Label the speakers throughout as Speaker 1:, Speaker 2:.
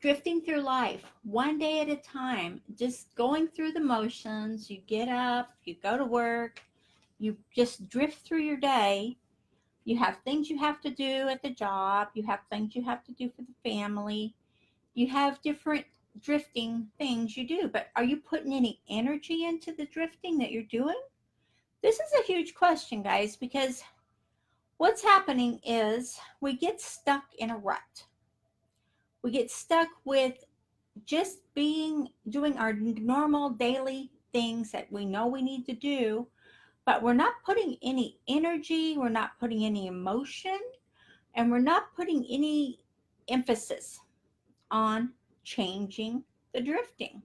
Speaker 1: drifting through life one day at a time, just going through the motions. You get up, you go to work, you just drift through your day. You have things you have to do at the job, you have things you have to do for the family, you have different drifting things you do. But are you putting any energy into the drifting that you're doing? This is a huge question, guys, because what's happening is we get stuck in a rut. We get stuck with just doing our normal daily things that we know we need to do, but we're not putting any energy, we're not putting any emotion, and we're not putting any emphasis on changing the drifting.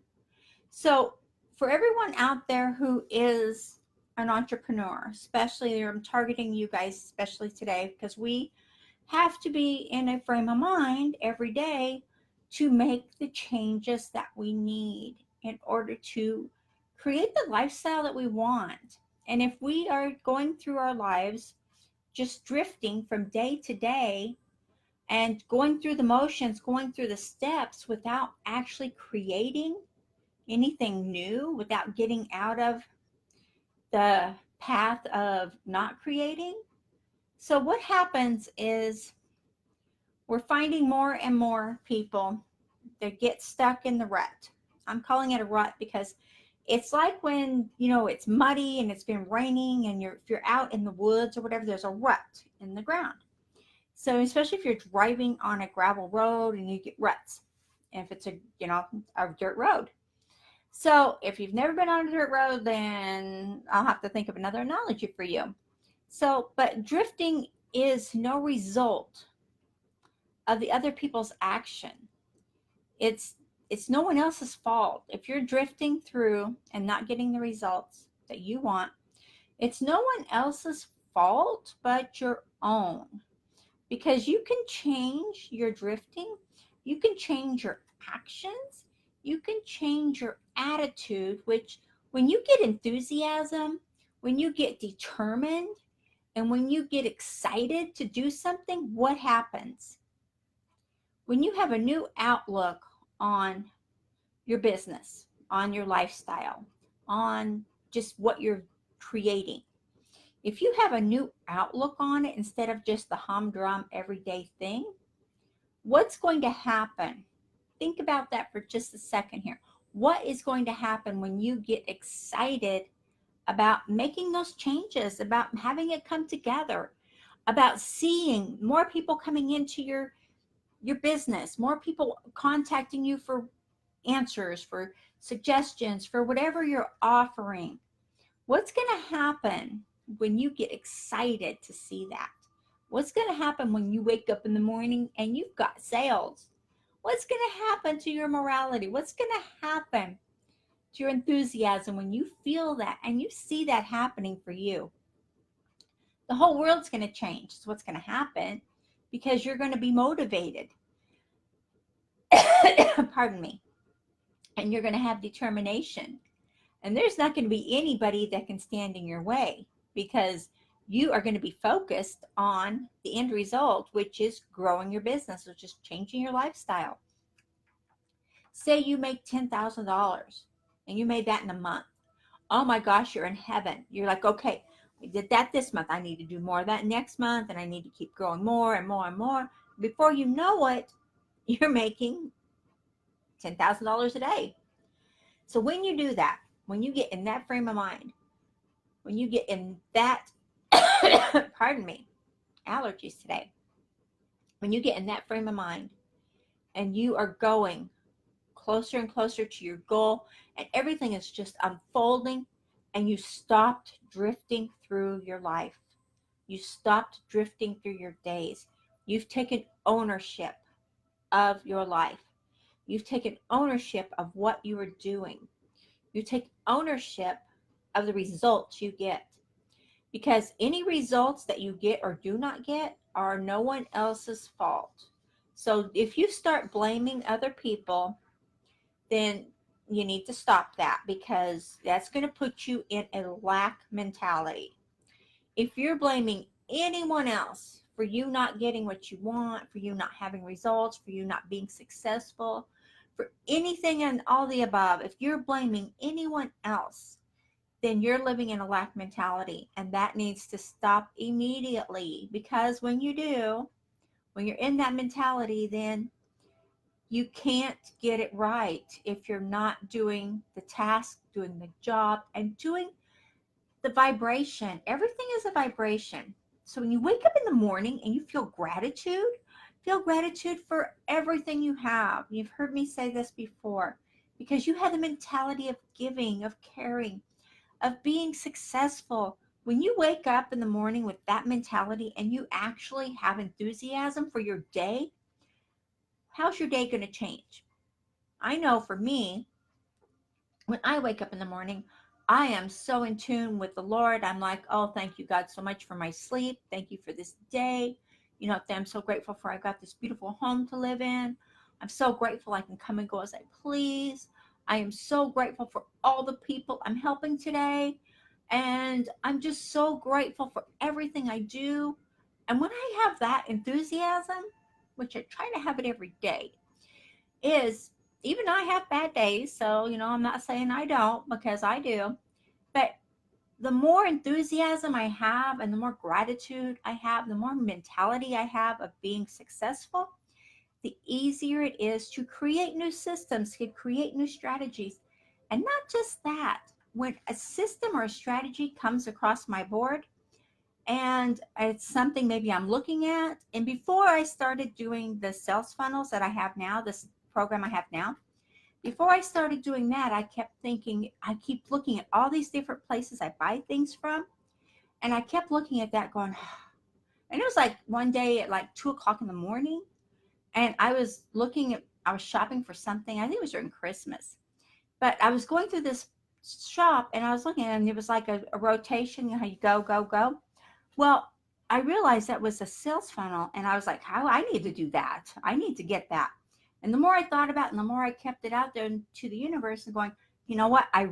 Speaker 1: So, for everyone out there who is an entrepreneur, especially I'm targeting you guys, especially today, because we have to be in a frame of mind every day to make the changes that we need in order to create the lifestyle that we want. And if we are going through our lives just drifting from day to day and going through the motions, going through the steps without actually creating anything new, without getting out of the path of not creating, so what happens is we're finding more and more people that get stuck in the rut. I'm calling it a rut because it's like when, it's muddy and it's been raining and if you're out in the woods or whatever, there's a rut in the ground. So especially if you're driving on a gravel road and you get ruts, and if it's a dirt road. So if you've never been on a dirt road, then I'll have to think of another analogy for you. So, but drifting is no result of the other people's action. It's no one else's fault. If you're drifting through and not getting the results that you want, it's no one else's fault but your own. Because you can change your drifting, you can change your actions, you can change your attitude, which when you get enthusiasm, when you get determined, and when you get excited to do something, what happens? When you have a new outlook on your business, on your lifestyle, on just what you're creating, if you have a new outlook on it instead of just the humdrum everyday thing, what's going to happen? Think about that for just a second here. What is going to happen when you get excited about making those changes, about having it come together, about seeing more people coming into your business, more people contacting you for answers, for suggestions, for whatever you're offering? What's going to happen when you get excited to see that? What's going to happen when you wake up in the morning and you've got sales? What's going to happen to your morality? What's going to happen to your enthusiasm when you feel that and you see that happening for you? The whole world's going to change. That's what's going to happen, because you're going to be motivated. Pardon me. And you're going to have determination. And there's not going to be anybody that can stand in your way, because you are going to be focused on the end result, which is growing your business, which is changing your lifestyle. Say you make $10,000 and you made that in a month. Oh my gosh, you're in heaven. You're like, okay, I did that this month. I need to do more of that next month, and I need to keep growing more and more and more. Before you know it, you're making $10,000 a day. So when you do that, when you get in that frame of mind, when you get in that, pardon me, allergies today. When you get in that frame of mind and you are going closer and closer to your goal and everything is just unfolding, and you stopped drifting through your life. You stopped drifting through your days. You've taken ownership of your life. You've taken ownership of what you are doing. You take ownership of the results you get. Because any results that you get or do not get are no one else's fault. So if you start blaming other people, then you need to stop that, because that's going to put you in a lack mentality. If you're blaming anyone else for you not getting what you want, for you not having results, for you not being successful, for anything and all the above, if you're blaming anyone else, then you're living in a lack mentality. And that needs to stop immediately. Because when you do, when you're in that mentality, then you can't get it right if you're not doing the task, doing the job, and doing the vibration. Everything is a vibration. So when you wake up in the morning and you feel gratitude for everything you have. You've heard me say this before, because you have the mentality of giving, of caring, of being successful. When you wake up in the morning with that mentality and you actually have enthusiasm for your day, how's your day going to change? I know for me, when I wake up in the morning, I am so in tune with the Lord. I'm like, oh, thank you, God, so much for my sleep. Thank you for this day. You know, I'm so grateful for I've got this beautiful home to live in. I'm so grateful I can come and go as I please. I am so grateful for all the people I'm helping today. And I'm just so grateful for everything I do. And when I have that enthusiasm, which I try to have it every day, is even I have bad days. So, I'm not saying I don't, because I do. But the more enthusiasm I have and the more gratitude I have, the more mentality I have of being successful, the easier it is to create new systems, to create new strategies. And not just that, when a system or a strategy comes across my board and it's something maybe I'm looking at, and before I started doing the sales funnels that I have now, this program I have now, before I started doing that, I kept thinking, I keep looking at all these different places I buy things from. And I kept looking at that going, and it was like one day at like 2 o'clock in the morning. And I was I was shopping for something. I think it was during Christmas. But I was going through this shop and I was looking, and it was like a rotation, how you go, go, go. Well, I realized that was a sales funnel. And I was like, how I need to do that. I need to get that. And the more I thought about it, and the more I kept it out there to the universe and going, you know what? I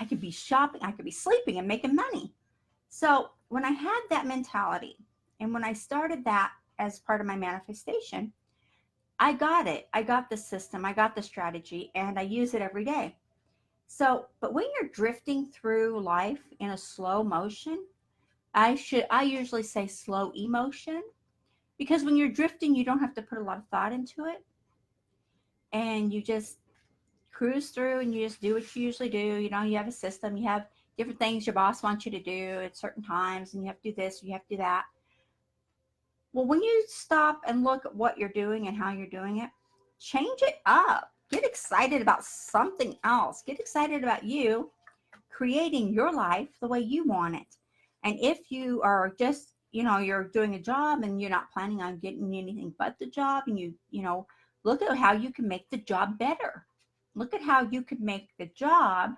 Speaker 1: could be shopping, I could be sleeping and making money. So when I had that mentality and when I started that as part of my manifestation, I got it. I got the system, I got the strategy, and I use it every day. So, but when you're drifting through life in a slow motion, I usually say slow emotion, because when you're drifting, you don't have to put a lot of thought into it, and you just cruise through and you just do what you usually do. You have a system, you have different things your boss wants you to do at certain times, and you have to do this, you have to do that. Well, when you stop and look at what you're doing and how you're doing it, change it up. Get excited about something else. Get excited about you creating your life the way you want it. And if you are just, you're doing a job and you're not planning on getting anything but the job, and look at how you can make the job better. Look at how you could make the job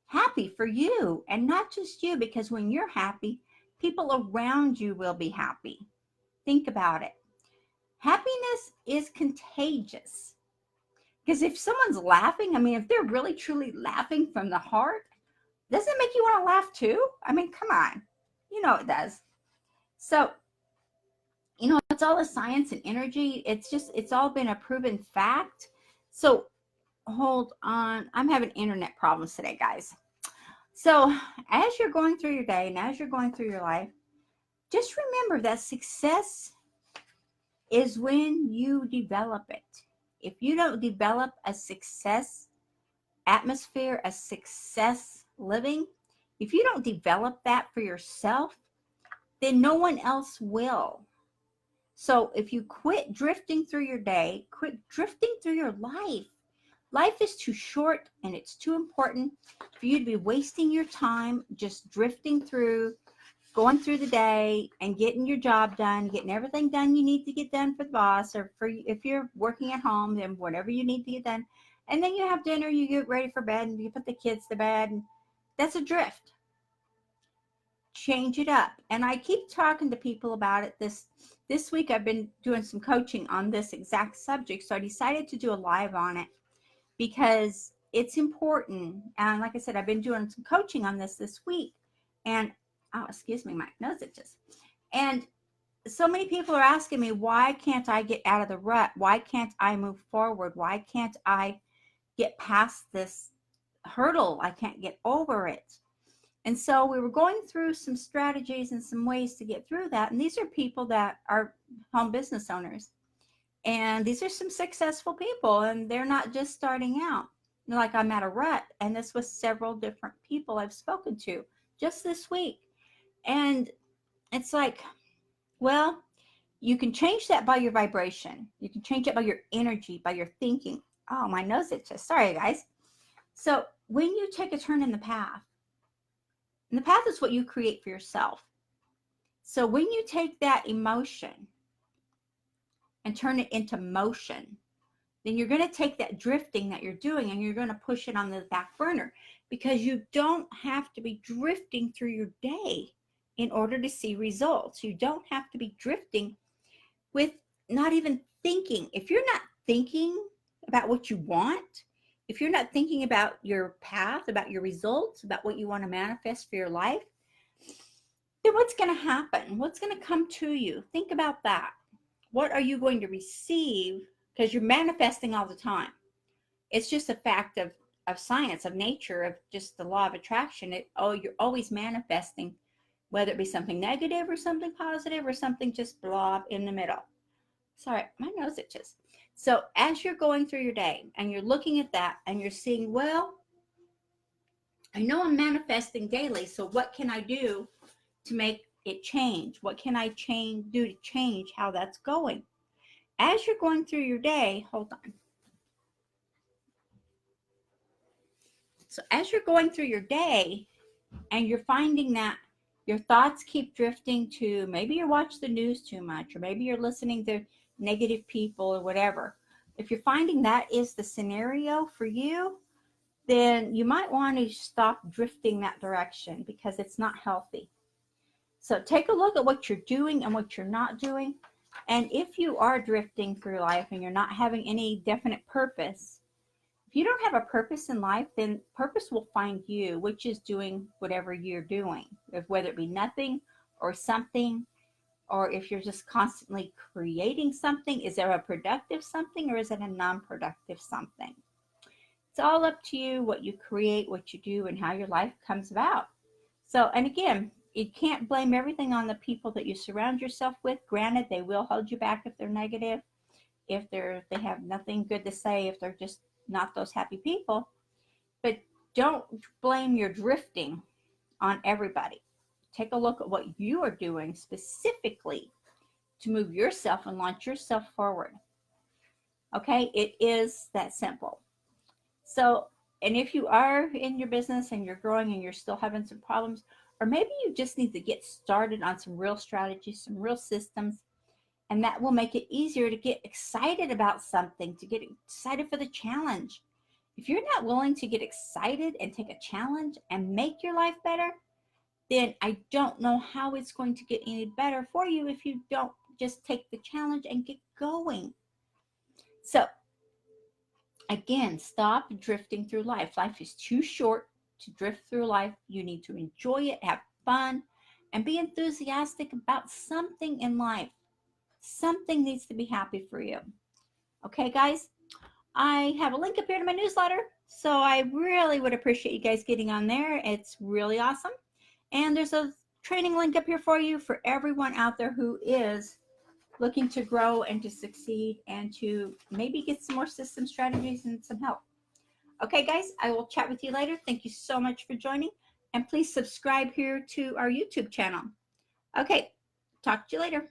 Speaker 1: happy for you, and not just you, because when you're happy, people around you will be happy. Think about it. Happiness is contagious. Because if someone's laughing, if they're really truly laughing from the heart, doesn't it make you want to laugh too? Come on. It does. So, it's all the science and energy. It's all been a proven fact. So, hold on. I'm having internet problems today, guys. So, as you're going through your day and as you're going through your life, just remember that success is when you develop it. If you don't develop a success atmosphere, a success living, if you don't develop that for yourself, then no one else will. So if you quit drifting through your day, quit drifting through your life. Life is too short and it's too important for you to be wasting your time just drifting through, going through the day and getting your job done, getting everything done you need to get done for the boss, or for if you're working at home, then whatever you need to get done. And then you have dinner, you get ready for bed, and you put the kids to bed. And that's a drift. Change it up. And I keep talking to people about it. This week I've been doing some coaching on this exact subject. So I decided to do a live on it because it's important. And like I said, I've been doing some coaching on this week. And, oh, excuse me, my nose itches. And so many people are asking me, why can't I get out of the rut? Why can't I move forward? Why can't I get past this hurdle? I can't get over it. And so we were going through some strategies and some ways to get through that. And these are people that are home business owners. And these are some successful people, and they're not just starting out. They're like, I'm at a rut. And this was several different people I've spoken to just this week. And it's like, well, you can change that by your vibration. You can change it by your energy, by your thinking. Oh, my nose itches. Sorry, guys. So when you take a turn in the path, and the path is what you create for yourself. So when you take that emotion and turn it into motion, then you're going to take that drifting that you're doing and you're going to push it on the back burner, because you don't have to be drifting through your day in order to see results. You don't have to be drifting with not even thinking. If you're not thinking about what you want, if you're not thinking about your path, about your results, about what you want to manifest for your life, then what's going to happen? What's going to come to you? Think about that. What are you going to receive? Because you're manifesting all the time. It's just a fact of science, of nature, of just the law of attraction. You're always manifesting, whether it be something negative or something positive or something just blob in the middle. Sorry, my nose itches. So as you're going through your day and you're looking at that and you're seeing, well, I know I'm manifesting daily, so what can I do to make it change? What can I do to change how that's going? As you're going through your day, hold on. So as you're going through your day and you're finding that your thoughts keep drifting to, maybe you watch the news too much, or maybe you're listening to negative people or whatever. If you're finding that is the scenario for you, then you might want to stop drifting that direction, because it's not healthy. So take a look at what you're doing and what you're not doing. And if you are drifting through life and you're not having any definite purpose, if you don't have a purpose in life, then purpose will find you, which is doing whatever you're doing, whether it be nothing or something, or if you're just constantly creating something. Is there a productive something, or is it a non-productive something? It's all up to you what you create, what you do, and how your life comes about. So, and again, you can't blame everything on the people that you surround yourself with. Granted, they will hold you back if they're negative, if they have nothing good to say, if they're just not those happy people. But don't blame your drifting on everybody. Take a look at what you are doing specifically to move yourself and launch yourself forward. Okay, it is that simple. So, and if you are in your business and you're growing and you're still having some problems, or maybe you just need to get started on some real strategies, some real systems, and that will make it easier to get excited about something, to get excited for the challenge. If you're not willing to get excited and take a challenge and make your life better, then I don't know how it's going to get any better for you if you don't just take the challenge and get going. So again, stop drifting through life. Life is too short to drift through life. You need to enjoy it, have fun, and be enthusiastic about something in life. Something needs to be happy for you. Okay, guys? I have a link up here to my newsletter, so I really would appreciate you guys getting on there. It's really awesome. And there's a training link up here for you for everyone out there who is looking to grow and to succeed and to maybe get some more system strategies and some help. Okay, guys, I will chat with you later. Thank you so much for joining. And please subscribe here to our YouTube channel. Okay, talk to you later.